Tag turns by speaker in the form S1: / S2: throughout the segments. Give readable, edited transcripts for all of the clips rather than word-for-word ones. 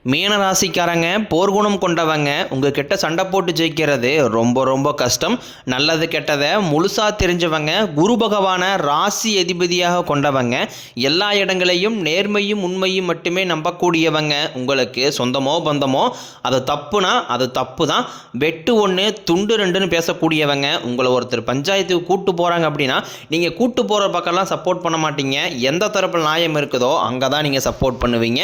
S1: மீனராசிக்காரங்க போர்க்குணம் கொண்டவங்க உங்ககிட்ட சண்டை போட்டு ஜெயிக்கிறது ரொம்ப ரொம்ப கஷ்டம். நல்லது கெட்டதை முழுசாக தெரிஞ்சவங்க, குரு பகவானை ராசி அதிபதியாக கொண்டவங்க, எல்லா இடங்களையும் நேர்மையும் உண்மையும் மட்டுமே நம்பக்கூடியவங்க. உங்களுக்கு சொந்தமோ பந்தமோ அது தப்புனா அது தப்பு தான், வெட்டு ஒன்று துண்டு ரெண்டுன்னு பேசக்கூடியவங்க. உங்களை ஒருத்தர் பஞ்சாயத்துக்கு கூட்டு போகிறாங்க அப்படின்னா நீங்கள் கூட்டு போகிற பக்கம்லாம் சப்போர்ட் பண்ண மாட்டீங்க. எந்த தரப்பில் நியாயம் இருக்குதோ அங்கே தான் நீங்கள் சப்போர்ட் பண்ணுவீங்க.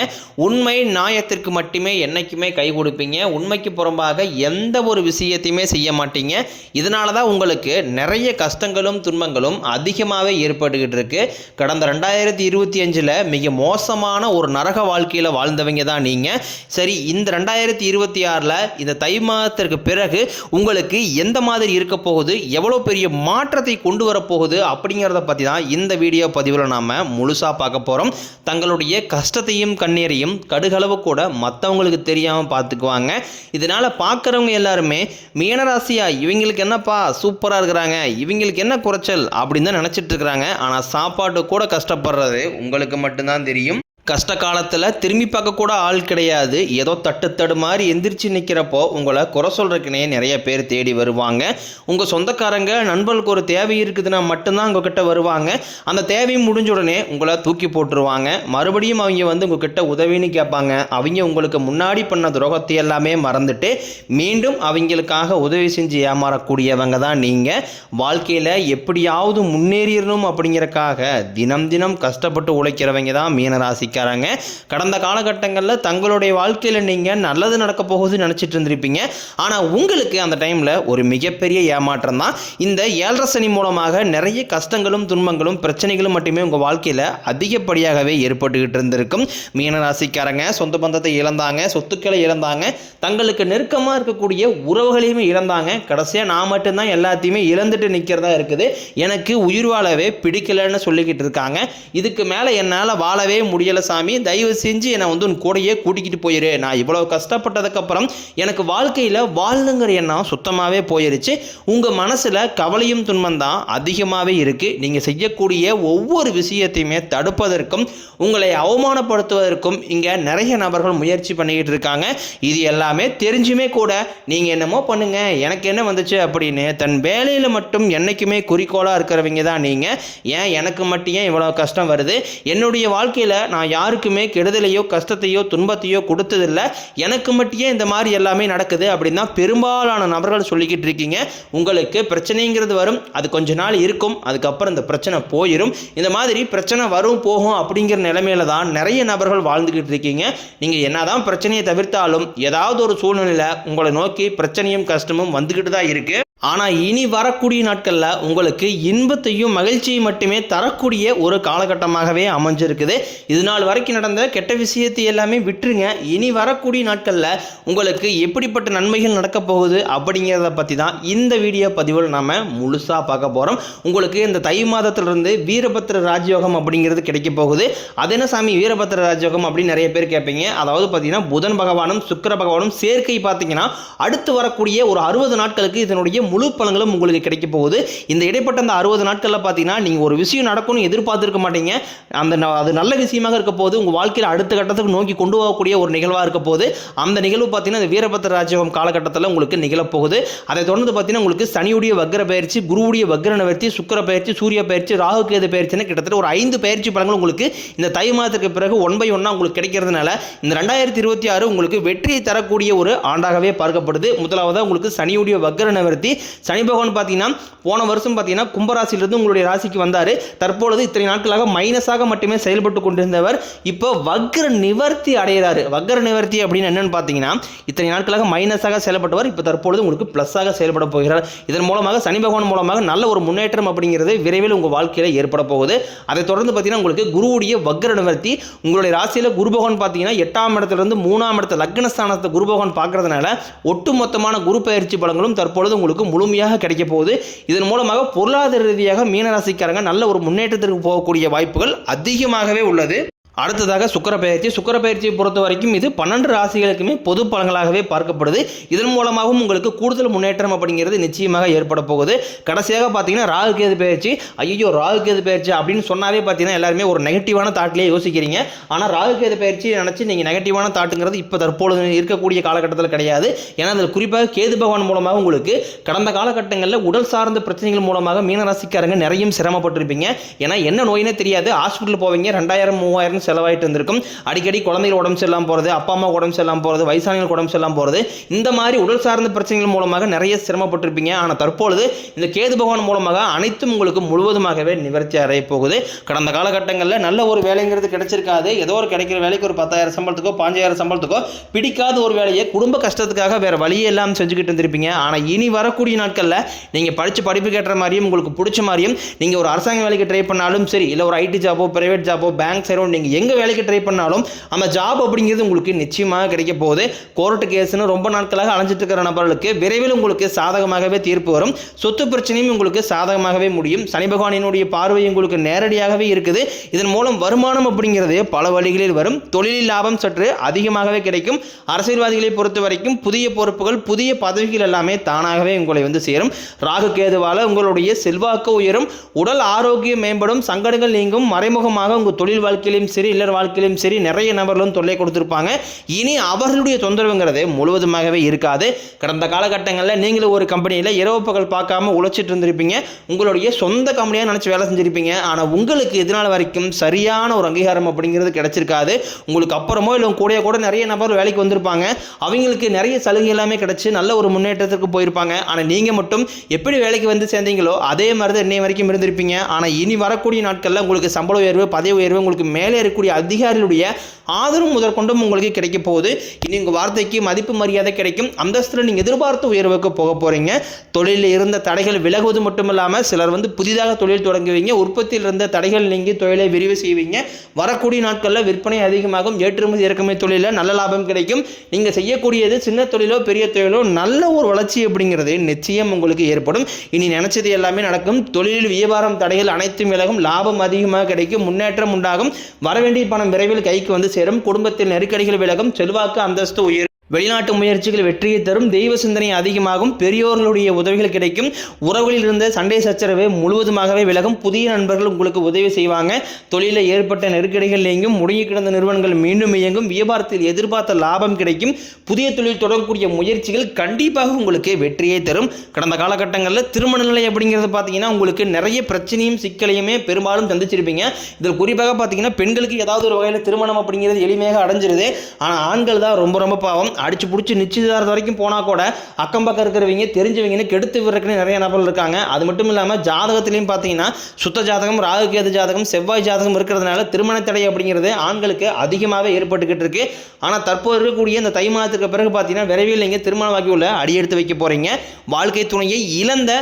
S1: உண்மை நியாயத்திற்கு மட்டுமே என்னைக்குமே கை கொடுப்பீங்க. உண்மைக்கு புறம்பாக எந்த ஒரு விஷயத்தையுமே செய்ய மாட்டீங்க. இதனால தான் உங்களுக்கு நிறைய கஷ்டங்களும் துன்பங்களும் அதிகமாகவே ஏற்பட்டுக்கிட்டு இருக்கு. கடந்த 2025 மிக மோசமான ஒரு நரக வாழ்க்கையில் வாழ்ந்தவங்க தான் நீங்கள். சரி, இந்த 2026 இந்த தை மாதத்திற்கு பிறகு உங்களுக்கு எந்த மாதிரி இருக்க போகுது, எவ்வளோ பெரிய மாற்றத்தை கொண்டு வரப்போகுது அப்படிங்கிறத பற்றி தான் இந்த வீடியோ பதிவில் நாம் முழுசாக பார்க்க போகிறோம். தங்களுடைய கஷ்டத்தையும் கண்ணீரையும் கடுகளவு கூட மற்றவங்களுக்கு தெரியாமல் பார்த்துக்குவாங்க. இதனால் பார்க்குறவங்க எல்லாருமே மீனராசியா இவங்களுக்கு என்னப்பா சூப்பராக இருக்கிறாங்க, இவங்களுக்கு என்ன குறைச்சல் அப்படின்னு தான் நினச்சிட்டு இருக்கிறாங்க. ஆனால் சாப்பாட்டு கூட கஷ்டப்படுறது உங்களுக்கு மட்டும்தான் தெரியும். கஷ்ட காலத்தில் திரும்பி பார்க்க கூட ஆள் கிடையாது. ஏதோ தட்டு மாதிரி எந்திரிச்சு நிற்கிறப்போ உங்களை குறை சொல்கிறதுக்குனே நிறைய பேர் தேடி வருவாங்க. உங்கள் சொந்தக்காரங்க நண்பர்களுக்கு ஒரு தேவை இருக்குதுன்னா மட்டும்தான் உங்ககிட்ட வருவாங்க. அந்த தேவையும் முடிஞ்ச உடனே உங்களை தூக்கி போட்டுருவாங்க. மறுபடியும் அவங்க உங்ககிட்ட உதவின்னு கேட்பாங்க. அவங்க உங்களுக்கு முன்னாடி பண்ண துரோகத்தை எல்லாமே மறந்துட்டு மீண்டும் அவங்களுக்காக உதவி செஞ்சு ஏமாறக்கூடியவங்க தான் நீங்கள். வாழ்க்கையில் எப்படியாவது முன்னேறிடணும் அப்படிங்கிறக்காக தினம் தினம் கஷ்டப்பட்டு உழைக்கிறவங்க தான் மீனராசிக்கு. கடந்த காலகட்டங்களில் தங்களுடைய வாழ்க்கையில் நீங்கள் நல்லது நடக்க போகுதுன்னு நினச்சிட்டு இருந்திருப்பீங்க. ஆனால் உங்களுக்கு அந்த டைமில் ஒரு மிகப்பெரிய ஏமாற்றம் தான். இந்த 7.5 சனி மூலமாக நிறைய கஷ்டங்களும் துன்பங்களும் பிரச்சனைகளும் மட்டுமே உங்கள் வாழ்க்கையில் அதிகப்படியாகவே ஏற்பட்டுக்கிட்டு இருந்திருக்கும். மீனராசிக்காரங்க சொந்த பந்தத்தை இழந்தாங்க, சொத்துக்களை இழந்தாங்க, தங்களுக்கு நெருக்கமாக இருக்கக்கூடிய உறவுகளையுமே இழந்தாங்க. கடைசியாக நான் மட்டும்தான் எல்லாத்தையுமே இழந்துட்டு நிற்கிறதா இருக்குது, எனக்கு உயிர் வாழவே பிடிக்கலன்னு சொல்லிக்கிட்டு இருக்காங்க. இதுக்கு மேலே என்னால் வாழவே முடியலை சாமி, தயவு செஞ்சு என்னை உன் கூடையே கூட்டிக்கிட்டு போயிரு. நான் இவ்வளோ கஷ்டப்பட்டதுக்கப்புறம் எனக்கு வாழ்க்கையில் வாழணுங்கிற எண்ணம் சுத்தமாகவே போயிருச்சு. உங்கள் மனசில் கவலையும் துன்பம் தான் அதிகமாகவே இருக்குது. நீங்கள் செய்யக்கூடிய ஒவ்வொரு விஷயத்தையுமே தடுப்பதற்கும் உங்களை அவமானப்படுத்துவதற்கும் இங்கே நிறைய நபர்கள் முயற்சி பண்ணிக்கிட்டு இருக்காங்க. இது எல்லாமே தெரிஞ்சுமே கூட நீங்கள் என்னமோ பண்ணுங்க, எனக்கு என்ன வந்துச்சு அப்படின்னு தன் வேலையில் மட்டும் என்றைக்குமே குறிக்கோளாக இருக்கிறவங்க தான் நீங்கள். ஏன் எனக்கு மட்டும் ஏன் இவ்வளோ கஷ்டம் வருது, என்னுடைய வாழ்க்கையில் நான் யாருக்குமே கெடுதலையோ கஷ்டத்தையோ துன்பத்தையோ கொடுத்ததில்லை, எனக்கு மட்டும் இந்த மாதிரி எல்லாமே நடக்குது அப்படின்னா பெரும்பாலான நபர்கள் சொல்லிக்கிட்டு இருக்கீங்க. உங்களுக்கு பிரச்சனைங்கிறது வரும், அது கொஞ்ச நாள் இருக்கும், அதுக்கப்புறம் இந்த பிரச்சனை போயிடும். இந்த மாதிரி பிரச்சனை வரும் போகும் அப்படிங்கிற நிலைமையில தான் நிறைய நபர்கள் வாழ்ந்துக்கிட்டு இருக்கீங்க. நீங்கள் என்னதான் பிரச்சனையை தவிர்த்தாலும் ஏதாவது ஒரு சூழ்நிலையில் உங்களை நோக்கி பிரச்சனையும் கஷ்டமும் வந்துக்கிட்டு தான் இருக்குது. ஆனால் இனி வரக்கூடிய நாட்களில் உங்களுக்கு இன்பத்தையும் மகிழ்ச்சியும் மட்டுமே தரக்கூடிய ஒரு காலகட்டமாகவே அமைஞ்சிருக்குது. இது நாள் வரைக்கும் நடந்த கெட்ட விஷயத்தை எல்லாமே விட்டுருங்க. இனி வரக்கூடிய நாட்களில் உங்களுக்கு எப்படிப்பட்ட நன்மைகள் நடக்க போகுது அப்படிங்கிறத பற்றி தான் இந்த வீடியோ பதிவில் நாம் முழுசாக பார்க்க போகிறோம். உங்களுக்கு இந்த தை மாதத்திலிருந்து வீரபத்திர ராஜயோகம் அப்படிங்கிறது கிடைக்க போகுது. அது என்ன சாமி வீரபத்திர ராஜயோகம் அப்படின்னு நிறைய பேர் கேட்பீங்க. அதாவது பார்த்தீங்கன்னா புதன் பகவானும் சுக்கிர பகவானும் சேர்க்கை பார்த்தீங்கன்னா அடுத்து வரக்கூடிய ஒரு 60 நாட்களுக்கு இதனுடைய முழு பலன்களும் உங்களுக்கு கிடைக்க போகுது. இந்த இடைப்பட்ட அந்த 60 நாட்களில் பார்த்தீங்கன்னா நீங்கள் ஒரு விஷயம் நடக்கும்னு எதிர்பார்த்துருக்க மாட்டீங்க. அது நல்ல விஷயமாக இருக்க போது உங்கள் வாழ்க்கையில் அடுத்த கட்டத்துக்கு நோக்கி கொண்டு போகக்கூடிய ஒரு நிகழ்வாக இருக்க போது. அந்த நிகழ்வு பார்த்தீங்கன்னா இந்த வீரபத்திர ராஜயோகம் காலகட்டத்தில் உங்களுக்கு நிகழப்போகுது. அதை தொடர்ந்து பார்த்தீங்கன்னா உங்களுக்கு சனியுடைய வக்ர பயிற்சி, குருவுடைய வக்ர நிவர்த்தி, சுக்கிர பயிற்சி, சூரிய பயிற்சி, ராகு கேது பயிற்சின்னு கிட்டத்தட்ட ஒரு 5 பயிற்சி பலன்கள் உங்களுக்கு இந்த தை மாதத்துக்கு பிறகு 1 by 1 உங்களுக்கு கிடைக்கிறதுனால இந்த 2026 உங்களுக்கு வெற்றியை தரக்கூடிய ஒரு ஆண்டாகவே பார்க்கப்படுது. முதலாவது உங்களுக்கு சனியுடைய வக்ர நிவர்த்தி. சனி பகவான் பார்த்தீங்கன்னா போன வருஷம் பார்த்தீங்கன்னா கும்பராசிலிருந்து உங்களுடைய ராசிக்கு வந்தார். தற்பொழுது இத்தனை நாட்களாக மைனஸாக மட்டுமே செயல்பட்டு கொண்டிருந்தவர் இப்போ வக்ர நிவர்த்தி அடைகிறாரு. வக்ர நிவர்த்தி அப்படின்னு என்னன்னு பார்த்தீங்கன்னா இத்தனை நாட்களாக மைனஸாக செயல்பட்டவர் இப்போ தற்பொழுது உங்களுக்கு ப்ளஸ்ஸாக செயல்பட போகிறார். இதன் மூலமாக சனி பகவான் மூலமாக நல்ல ஒரு முன்னேற்றம் அப்படிங்கிறது விரைவில் உங்கள் வாழ்க்கையில் ஏற்பட போகுது. அதை தொடர்ந்து பார்த்தீங்கன்னா உங்களுக்கு குருவுடைய வக்ர நிவர்த்தி. உங்களுடைய ராசியில் குரு பகவான் பார்த்தீங்கன்னா 8ஆம் இடத்திலிருந்து 3ஆம் இடத்துல லக்னஸ்தானத்தை குரு பகவான் பார்க்கறதுனால ஒட்டுமொத்தமான குரு பயிற்சி பலன்களும் தற்பொழுது உங்களுக்கு முழுமையாக கிடைக்க போகுது. இதன் மூலமாக பொருளாதார ரீதியாக மீனராசிக்காரங்க நல்ல ஒரு முன்னேற்றத்திற்கு போகக்கூடிய வாய்ப்புகள் அதிகமாகவே உள்ளது. அடுத்ததாக சுக்கிர பயிற்சியை பொறுத்த வரைக்கும் இது 12 ராசிகளுக்குமே பொது பலன்களாகவே பார்க்கப்படுது. இதன் மூலமாகவும் உங்களுக்கு கூடுதல் முன்னேற்றம் அப்படிங்கிறது நிச்சயமாக ஏற்பட போகுது. கடைசியாக பார்த்தீங்கன்னா ராகு கேது பயிற்சி. ஐயோ, ராகு கேது பயிற்சி அப்படின்னு சொன்னாவே பார்த்தீங்கன்னா எல்லாருமே ஒரு நெகட்டிவான தாட்லேயே யோசிக்கிறீங்க. ஆனால் ராகு கேது பயிற்சி நினச்சி நீங்கள் நெகட்டிவான தாட்டுங்கிறது இப்போ தற்பொழுது இருக்கக்கூடிய காலகட்டத்தில் கிடையாது. ஏன்னா அதில் குறிப்பாக கேது பகவான் மூலமாக உங்களுக்கு கடந்த காலகட்டங்களில் உடல் சார்ந்த பிரச்சனைகள் மூலமாக மீனராசிக்காரங்க நிறைய சிரமப்பட்டிருப்பீங்க. ஏன்னா என்ன நோயினே தெரியாது, ஹாஸ்பிட்டல் போவீங்க, 2000-3000 செலவாயிட்டு இருந்திருக்கும். அடிக்கடி குழந்தைகள் உடம்பு சரியில்லாமல் போகிறது, அப்பா அம்மா உடம்பு சரியில்லாமல் போகிறது, வயசானவர்கள் உடம்பு சரியில்லாமல் போகிறது, இந்த மாதிரி உடல் சார்ந்த பிரச்சனைகள் மூலமாக நிறைய சிரமப்பட்டிருப்பீங்க. ஆனால் தற்பொழுது இந்த கேது பகவான் மூலமாக அனைத்தும் உங்களுக்கு முழுவதுமாகவே நிவர்த்தி அடைய போகுது. கடந்த காலகட்டங்களில் நல்ல ஒரு வேலைங்கிறது கிடைச்சிருக்காது. ஏதோ ஒரு கிடைக்கிற வேலைக்கு ஒரு 10,000 சம்பளத்துக்கோ 15,000 சம்பளத்துக்கோ பிடிக்காத ஒரு வேலையை குடும்ப கஷ்டத்துக்காக வேறு வழியே எல்லாம் செஞ்சுக்கிட்டு இருந்திருப்பீங்க. ஆனால் இனி வரக்கூடிய நாட்களில் நீங்கள் படிப்பு கேட்டுற மாதிரியும் உங்களுக்கு பிடிச்ச மாதிரியும் நீங்கள் ஒரு அரசாங்க வேலைக்கு ட்ரை பண்ணாலும் சரி, இல்லை ஒரு ஐடி ஜாபோ பிரைவேட் ஜாபோ பேங்க் சைடோ நீங்கள் எங்கே வேலைக்கு ட்ரை பண்ணாலும் அந்த ஜாப் அப்படிங்கிறது உங்களுக்கு நிச்சயமாக கிடைக்க போகுது. கோர்ட்டு கேஸ்னு ரொம்ப நாட்களாக அலைஞ்சிட்டு இருக்கிற நபர்களுக்கு விரைவில் உங்களுக்கு சாதகமாகவே தீர்ப்பு வரும். சொத்து பிரச்சனையும் உங்களுக்கு சாதகமாகவே முடியும். சனி பகவானினுடைய பார்வை உங்களுக்கு நேரடியாகவே இருக்குது. இதன் மூலம் வருமானம் அப்படிங்கிறது பல வழிகளில் வரும். தொழிலில் லாபம் சற்று அதிகமாகவே கிடைக்கும். அரசியல்வாதிகளை பொறுத்த வரைக்கும் புதிய பொறுப்புகள் புதிய பதவிகள் எல்லாமே தானாகவே உங்களை வந்து சேரும். ராகு கேதுவால உங்களுடைய செல்வாக்கு உயரும், உடல் ஆரோக்கியம் மேம்படும், சங்கடங்கள் நீங்கும். மறைமுகமாக உங்கள் தொழில் வாழ்க்கையிலும் சரி இல்லற வாழ்க்கையிலும் சரி நிறைய நபர்களும் தொல்லை கொடுத்திருப்பாங்க. இனி அவர்களுடைய தொந்தரவுங்கிறது முழுவதுமாகவே இருக்காது. கடந்த காலகட்டங்களில் நீங்களும் ஒரு கம்பெனியில் இரவு பகல் பார்க்காம உழைச்சிட்டு இருந்திருப்பீங்க. உங்களுடைய சொந்த கம்பெனியாக நினச்சி வேலை செஞ்சிருப்பீங்க. ஆனால் உங்களுக்கு இதனால் வரைக்கும் சரியான ஒரு அங்கீகாரம் அப்படிங்கிறது கிடைச்சிருக்காது. உங்களுக்கு அப்புறமோ இல்லை கூட நிறைய நபர் வேலைக்கு வந்திருப்பாங்க. அவங்களுக்கு நிறைய சலுகை எல்லாமே கிடைச்சி நல்ல ஒரு முன்னேற்றத்துக்கு போயிருப்பாங்க. ஆனால் நீங்கள் மட்டும் எப்படி வேலைக்கு வந்து சேர்ந்தீங்களோ அதே மாதிரி தான் இன்னை வரைக்கும் இருந்திருப்பீங்க. ஆனால் இனி வரக்கூடிய நாட்களில் உங்களுக்கு சம்பள உயர்வு பதவி உயர்வு உங்களுக்கு மேலே இருக்கக்கூடிய அதிகாரிகளுடைய ஆதரவு முதற்கொண்டும் உங்களுக்கு கிடைக்க போகுது. இனி உங்கள் வார்த்தைக்கு மதிப்பு மரியாதை கிடைக்கும். அந்தஸ்தில் நீங்கள் எதிர்பார்த்த உயர்வுக்கு போக போகிறீங்க. தொழிலில் இருந்த தடைகள் விலகுவது மட்டும் இல்லாமல் சிலர் வந்து புதிதாக தொழில் தொடங்குவீங்க. உற்பத்தியில் இருந்த தடைகள் நீங்கி தொழிலை விரிவு செய்வீங்க. வரக்கூடிய நாட்களில் விற்பனை அதிகமாகும். ஏற்றுமதி இறக்குமதி தொழிலில் நல்ல லாபம் கிடைக்கும். நீங்கள் செய்யக்கூடியது சின்ன தொழிலோ பெரிய தொழிலோ நல்ல ஒரு வளர்ச்சி அப்படிங்கிறது நிச்சயம் உங்களுக்கு ஏற்படும். இனி நினைச்சது எல்லாமே நடக்கும். தொழிலில் வியாபாரம் தடைகள் அனைத்தும் விலகும். லாபம் அதிகமாக கிடைக்கும். முன்னேற்றம் உண்டாகும். வரவேண்டிய பணம் விரைவில் கைக்கு வந்து சேரும். குடும்பத்தில் நெருக்கடிகள் விலகும். செல்வாக்கு அந்தஸ்து உயரும். வெளிநாட்டு முயற்சிகள் வெற்றியை தரும். தெய்வ சிந்தனை அதிகமாகும். பெரியோர்களுடைய உதவிகள் கிடைக்கும். உறவுகளில் இருந்த சண்டை சச்சரவு முழுவதுமாகவே விலகும். புதிய நண்பர்கள் உங்களுக்கு உதவி செய்வாங்க. தொழிலில் ஏற்பட்ட நெருக்கடிகள் நீங்கும். முடங்கி கிடந்த நிறுவனங்கள் மீண்டும் இயங்கும். வியாபாரத்தில் எதிர்பார்த்த லாபம் கிடைக்கும். புதிய தொழில் தொடங்கக்கூடிய முயற்சிகள் கண்டிப்பாக உங்களுக்கு வெற்றியை தரும். கடந்த காலகட்டங்களில் திருமண நிலை அப்படிங்கிறது பார்த்தீங்கன்னா உங்களுக்கு நிறைய பிரச்சனையும் சிக்கலையுமே பெரும்பாலும் சந்திச்சிருப்பீங்க. இதில் குறிப்பாக பார்த்தீங்கன்னா பெண்களுக்கு ஏதாவது ஒரு வகையில் திருமணம் அப்படிங்கிறது எளிமையாக அடைஞ்சிருது. ஆனால் ஆண்கள் தான் ரொம்ப பாவம். அடிச்சு பிடிச்சி நிச்சயதார்த்தம் வரைக்கும் போனால் கூட அக்கம் பக்கம் இருக்கிறவங்க தெரிஞ்சவங்கன்னு கெடுத்து விடுறதுக்குன்னு நிறைய நபர்கள் இருக்காங்க. அது மட்டும் இல்லாமல் ஜாதகத்திலையும் பார்த்தீங்கன்னா சுத்த ஜாதகம் ராகு கேது ஜாதகம் செவ்வாய் ஜாதகம் இருக்கிறதுனால திருமண தடை அப்படிங்கிறது ஆண்களுக்கு அதிகமாகவே ஏற்பட்டுக்கிட்டு இருக்கு. ஆனால் தற்போது இருக்கக்கூடிய இந்த தை மாதத்துக்கு பிறகு பார்த்தீங்கன்னா விரைவில் நீங்கள் திருமண வாக்கியுள்ள அடியெடுத்து வைக்க போகிறீங்க. வாழ்க்கை துணையை இழந்த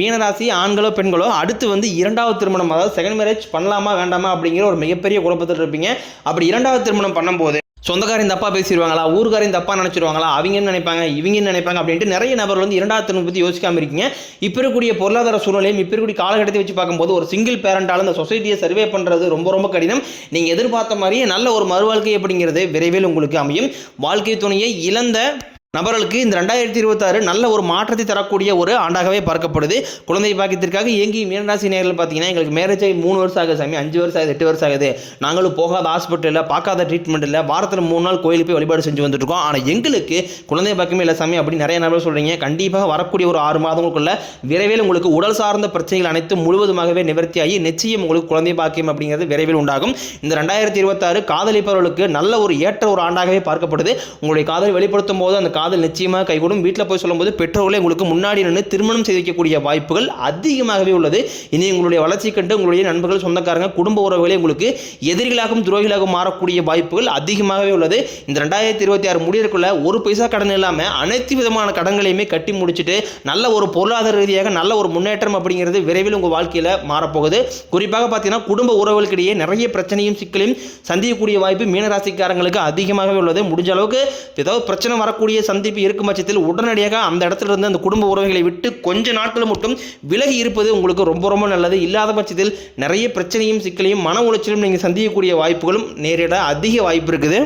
S1: மீனராசி ஆண்களோ பெண்களோ அடுத்து வந்து இரண்டாவது திருமணம், அதாவது செகண்ட் மேரேஜ் பண்ணலாமா வேண்டாமா அப்படிங்கிற ஒரு மிகப்பெரிய குழப்பத்தில் இருப்பீங்க. அப்படி இரண்டாவது திருமணம் பண்ணும்போது சொந்தக்காரையும் தப்பாக பேசிடுவாங்களா, ஊருக்காரையும் தப்பாக நினச்சிடுவாங்களா, அவங்கன்னு நினைப்பாங்க இவங்கன்னு நினைப்பாங்க அப்படின்ட்டு நிறைய நபர்கள் வந்து இரண்டாவது திருமணம் பற்றி யோசிக்காமல் இருக்கீங்க. இப்போ இருக்கக்கூடிய பொருளாதார சூழ்நிலையும் இப்போ இருக்கக்கூடிய காலகட்டத்தை வச்சு பார்க்கும்போது ஒரு சிங்கிள் பேரண்டாலும் இந்த சொசைட்டியை சர்வே பண்ணுறது ரொம்ப கடினம். நீங்கள் எதிர்பார்த்த மாதிரியே நல்ல ஒரு மறுவாழ்க்கை அப்படிங்கிறது விரைவில் உங்களுக்கு அமையும். வாழ்க்கை துணையை இழந்த நபர்களுக்கு இந்த 2026 நல்ல ஒரு மாற்றத்தை தரக்கூடிய ஒரு ஆண்டாகவே பார்க்கப்படுது. குழந்தை பாக்கியத்திற்காக இயங்கி மீனராசி நேயர்கள் பார்த்தீங்கன்னா எங்களுக்கு மேரேஜ் ஆகி 3 வருஷம் ஆகுது சாமி, 5 வருஷம் ஆகுது, 8 வருஷம் ஆகுது, நாங்களும் போகாத ஹாஸ்பிட்டலில் பார்க்காத ட்ரீட்மெண்ட் இல்லை, வாரத்தில் 3 நாள் கோயிலுக்கு போய் வழிபாடு செஞ்சு வந்துட்டுருக்கோம், ஆனால் எங்களுக்கு குழந்தை பாக்கியமே இல்லை சாமி அப்படின்னு நிறைய நபர்கள் சொல்கிறீங்க. கண்டிப்பாக வரக்கூடிய ஒரு 6 மாதங்களுக்குள்ள விரைவில் உங்களுக்கு உடல் சார்ந்த பிரச்சனைகள் அனைத்தும் முழுவதுமாகவே நிவர்த்தியாகி நிச்சயம் உங்களுக்கு குழந்தை பாக்கியம் அப்படிங்கிறது விரைவில் உண்டாகும். இந்த 2026 காதலிப்பவர்களுக்கு நல்ல ஒரு ஏற்ற ஒரு ஆண்டாகவே பார்க்கப்படுது. உங்களுடைய காதலை வெளிப்படுத்தும் போது அந்த காதல் நிச்சயமாக கைகூடும். வீட்டில் போய் சொல்லும்போது பெற்றோர்களே உங்களுக்கு முன்னாடி நின்று திருமணம் செய்து வைக்கக்கூடிய வாய்ப்புகள் அதிகமாகவே உள்ளது. இனி உங்களுடைய வளர்ச்சி கண்டு உங்களுடைய நண்பர்கள் சொந்தக்காரங்க குடும்ப உறவுகளே உங்களுக்கு எதிரிகளாகவும் துரோகிகளாகவும் மாறக்கூடிய வாய்ப்புகள் அதிகமாகவே உள்ளது. இந்த 2026 முடியறதுக்குள்ள ஒரு பைசா கடன் இல்லாமல் அனைத்து விதமான கடன்களையுமே கட்டி முடிச்சுட்டு நல்ல ஒரு பொருளாதார ரீதியாக நல்ல ஒரு முன்னேற்றம் அப்படிங்கிறது விரைவில் உங்கள் வாழ்க்கையில் மாறப்போகுது. குறிப்பாக பார்த்தீங்கன்னா குடும்ப உறவுகளுக்கிடையே நிறைய பிரச்சனையும் சிக்கலையும் சந்திக்கக்கூடிய வாய்ப்பு மீனராசிக்காரங்களுக்கு அதிகமாகவே உள்ளது. முடிஞ்ச அளவுக்கு ஏதாவது பிரச்சனை வரக்கூடிய சந்திப்பு இருக்கும் பட்சத்தில் உடனடியாக அந்த இடத்துல இருந்து அந்த குடும்ப உறவுகளை விட்டு கொஞ்ச நாட்கள் மட்டும் விலகி இருப்பது உங்களுக்கு ரொம்ப ரொம்ப நல்லது. இல்லாத பட்சத்தில் நிறைய பிரச்சனையும் சிக்கலையும் மன உளைச்சலும் நீங்கள் சந்திக்கக்கூடிய வாய்ப்புகளும் நேரிட அதிக வாய்ப்பு இருக்குது.